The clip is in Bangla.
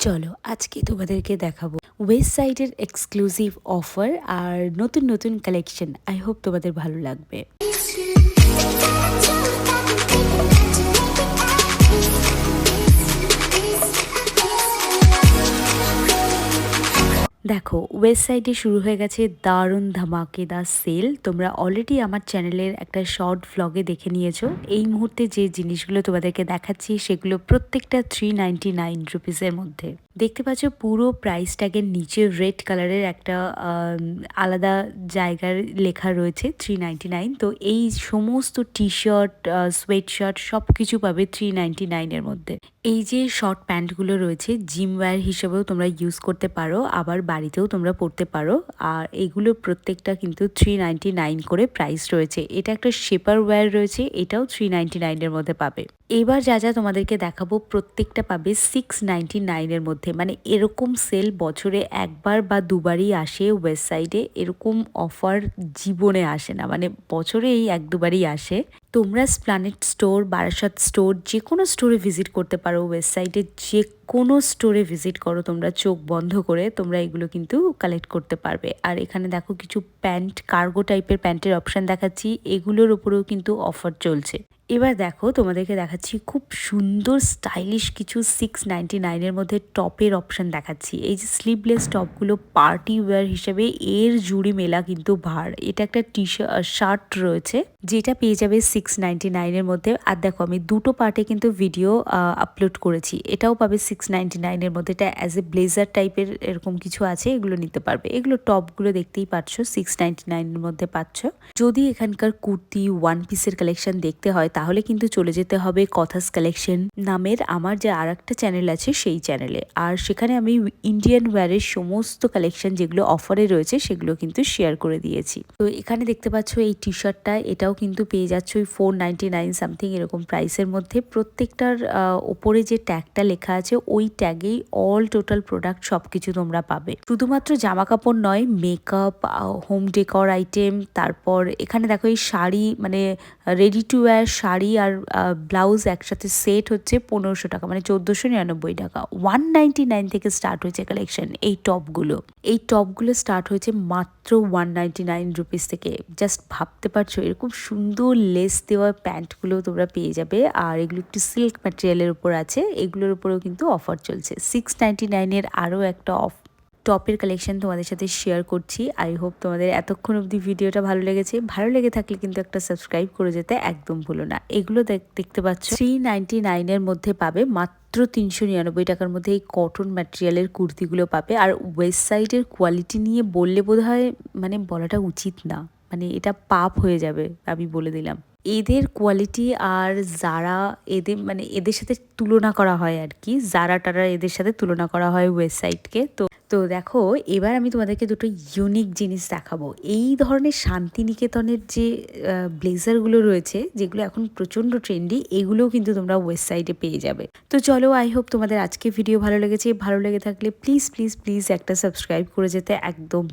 চলো আজকে তোমাদেরকে দেখাবো ওয়েস্ট সাইডের এক্সক্লুসিভ অফার আর নতুন নতুন কালেকশন। আই হোপ তোমাদের ভালো লাগবে। দেখো, ওয়েস্ট সাইডে শুরু হয়ে গেছে দারুণ ধামাকেদার সেল। তোমরা অলরেডি আমার চ্যানেলের একটা শর্ট ভ্লগে দেখে নিয়েছো। এই মুহূর্তে যে জিনিসগুলো তোমাদেরকে দেখাচ্ছি সেগুলো প্রত্যেকটা 399 রুপিসের মধ্যে। দেখতে পাচ্ছ পুরো প্রাইস ট্যাগের নিচে রেড কালারের একটা আলাদা জায়গার লেখা রয়েছে 399। তো এই সমস্ত টি শার্ট, সোয়েট শার্ট সব কিছু পাবে 399-এর মধ্যে। এই যে শর্ট প্যান্টগুলো রয়েছে জিম ওয়্যার হিসেবেও তোমরা ইউজ করতে পারো, আবার বাড়িতেও তোমরা পরতে পারো। আর এগুলো প্রত্যেকটা কিন্তু 399 করে প্রাইস রয়েছে। এটা একটা শেপার ওয়্যার রয়েছে, এটাও 399-এর মধ্যে পাবে। এবার যা যা তোমাদেরকে দেখাবো প্রত্যেকটা পাবে 699-এর মধ্যে। মানে এরকম সেল বছরে একবার বা দুবারই আসে ওয়েস্ট সাইডে, এরকম অফার জীবনে আসে না, মানে বছরে এই এক দুবারই আসে। তোমরা স্প্ল্যানেট স্টোর, বারাসাত স্টোর, যে কোনো স্টোরে ভিজিট করতে পারো। ওয়েস্ট সাইডে যে কোনো স্টোরে ভিজিট করো তোমরা, চোখ বন্ধ করে তোমরা এগুলো কিন্তু কালেক্ট করতে পারবে। আর এখানে দেখো কিছু প্যান্ট, কার্গো টাইপের প্যান্টের অপশান দেখাচ্ছি, এগুলোর উপরেও কিন্তু অফার চলছে। এবার দেখো তোমাদেরকে দেখাচ্ছি খুব সুন্দর স্টাইলিশ কিছু 699-এর মধ্যে টপের অপশান দেখাচ্ছি। এই যে স্লিভলেস টপগুলো পার্টি ওয়্যার হিসেবে এর জুড়ি মেলা কিন্তু ভার। এটা একটা শার্ট রয়েছে যেটা পেয়ে যাবে 699-এর মধ্যে। আর দেখো আমি দুটো পার্টে কিন্তু ভিডিও আপলোড করেছি, এটাও পাবে 699-এর মধ্যে। এটা অ্যাজ এ ব্লেজার টাইপের এরকম কিছু আছে, এগুলো নিতে পারবে। এগুলো টপগুলো দেখতেই পাচ্ছ 699-এর মধ্যে পাচ্ছ। যদি এখানকার কুর্তি, ওয়ান পিসের কালেকশন দেখতে হয় তাহলে কিন্তু চলে যেতে হবে কথাস কালেকশন নামের আমার যে আর একটা চ্যানেল আছে সেই চ্যানেলে। আর সেখানে আমি ইন্ডিয়ান ওয়্যারের সমস্ত কালেকশন যেগুলো অফারে রয়েছে সেগুলো কিন্তু শেয়ার করে দিয়েছি। তো এখানে দেখতে পাচ্ছ এই টি শার্টটা, এটাও কিন্তু পেয়ে যাচ্ছ ওই 499 সামথিং এরকম প্রাইসের মধ্যে। প্রত্যেকটার ওপরে যে ট্যাগটা লেখা আছে ওই ট্যাগেই অল টোটাল প্রোডাক্ট সব কিছু তোমরা পাবে। শুধুমাত্র জামা কাপড় নয়, মেকআপ, হোম ডেকর আইটেম, তারপর এখানে দেখো এই শাড়ি, মানে রেডি টু ওয়্যার শাড়ি আর ব্লাউজ একসাথে সেট হচ্ছে 1500 টাকা, মানে 1499 টাকা। 199 থেকে স্টার্ট হয়েছে কালেকশন। এই টপগুলো স্টার্ট হয়েছে মাত্র 199 রুপিস থেকে। জাস্ট ভাবতে পারছো এরকম সুন্দর লেস দেওয়া প্যান্টগুলো তোমরা পেয়ে যাবে। আর এগুলো একটু সিল্ক ম্যাটেরিয়ালের উপর আছে, এগুলোর উপরেও কিন্তু অফার চলছে। 699-এর আরও একটা টপের কালেকশন তোমাদের সাথে শেয়ার করছি। আই হোপ তোমাদের এতক্ষণ অবধি ভিডিওটা ভালো লেগেছে। ভালো লেগে থাকলে কিন্তু একটা সাবস্ক্রাইব করে যেতে একদম ভুলো না। এগুলো দেখতে পাচ্ছ 399-এর মধ্যে পাবে, মাত্র 399 টাকার মধ্যে এই কটন ম্যাটেরিয়ালের কুর্তিগুলো পাবে। আর ওয়েস্ট সাইডের কোয়ালিটি নিয়ে বললে বোধহয় মানে বলাটা উচিত না, মানে এটা পাপ হয়ে যাবে, আমি বলে দিলাম। এদের কোয়ালিটি আর যারা এদের সাথে তুলনা করা হয় আর কি, যারা টারা এদের সাথে তুলনা করা হয় ওয়েস্ট সাইডকে। তো দেখো এবার আমি তোমাদেরকে দুটো ইউনিক জিনিস দেখাবো। এই ধরনের শান্তিনিকেতনের যে ব্লেজারগুলো রয়েছে, যেগুলো এখন প্রচণ্ড ট্রেন্ডি, এগুলোও কিন্তু তোমরা ওয়েস্ট সাইডে পেয়ে যাবে। তো চলো, আই হোপ তোমাদের আজকে ভিডিও ভালো লেগেছে। ভালো লেগে থাকলে প্লিজ প্লিজ প্লিজ একটা সাবস্ক্রাইব করে যেতে একদম